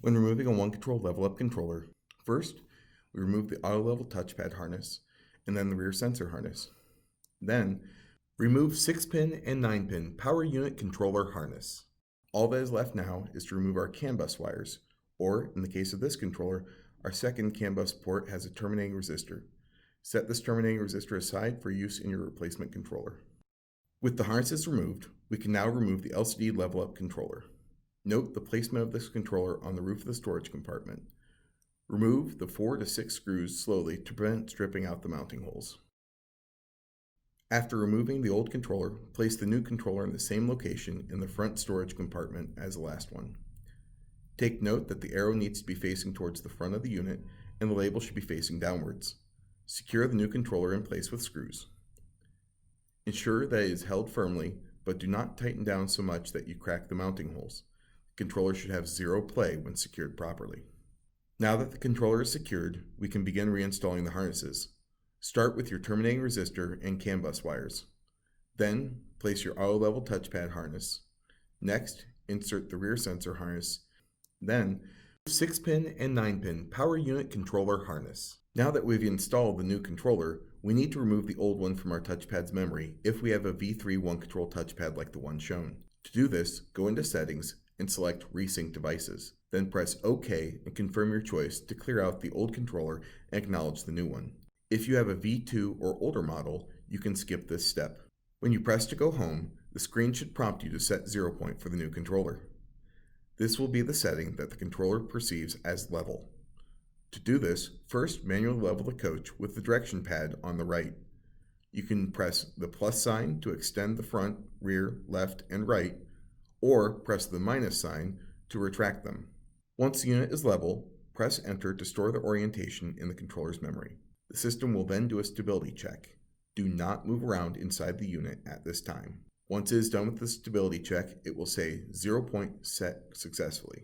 When removing a one-control level-up controller, first, we remove the auto-level touchpad harness, and then the rear sensor harness. Then, remove 6-pin and 9-pin power unit controller harness. All that is left now is to remove our CAN bus wires, or, in the case of this controller, our second CAN bus port has a terminating resistor. Set this terminating resistor aside for use in your replacement controller. With the harnesses removed, we can now remove the LCD level-up controller. Note the placement of this controller on the roof of the storage compartment. Remove the 4 to 6 screws slowly to prevent stripping out the mounting holes. After removing the old controller, place the new controller in the same location in the front storage compartment as the last one. Take note that the arrow needs to be facing towards the front of the unit and the label should be facing downwards. Secure the new controller in place with screws. Ensure that it is held firmly, but do not tighten down so much that you crack the mounting holes. The controller should have zero play when secured properly. Now that the controller is secured, we can begin reinstalling the harnesses. Start with your terminating resistor and CAN bus wires. Then, place your auto-level touchpad harness. Next, insert the rear sensor harness. Then, 6-pin and 9-pin power unit controller harness. Now that we've installed the new controller, we need to remove the old one from our touchpad's memory if we have a V3 one-control touchpad like the one shown. To do this, go into Settings and select Resync Devices. Then press OK and confirm your choice to clear out the old controller and acknowledge the new one. If you have a V2 or older model, you can skip this step. When you press to go home, the screen should prompt you to set 0 point for the new controller. This will be the setting that the controller perceives as level. To do this, first manually level the coach with the direction pad on the right. You can press the plus sign to extend the front, rear, left, and right, or press the minus sign to retract them. Once the unit is level, press Enter to store the orientation in the controller's memory. The system will then do a stability check. Do not move around inside the unit at this time. Once it is done with the stability check, it will say 0 point set successfully.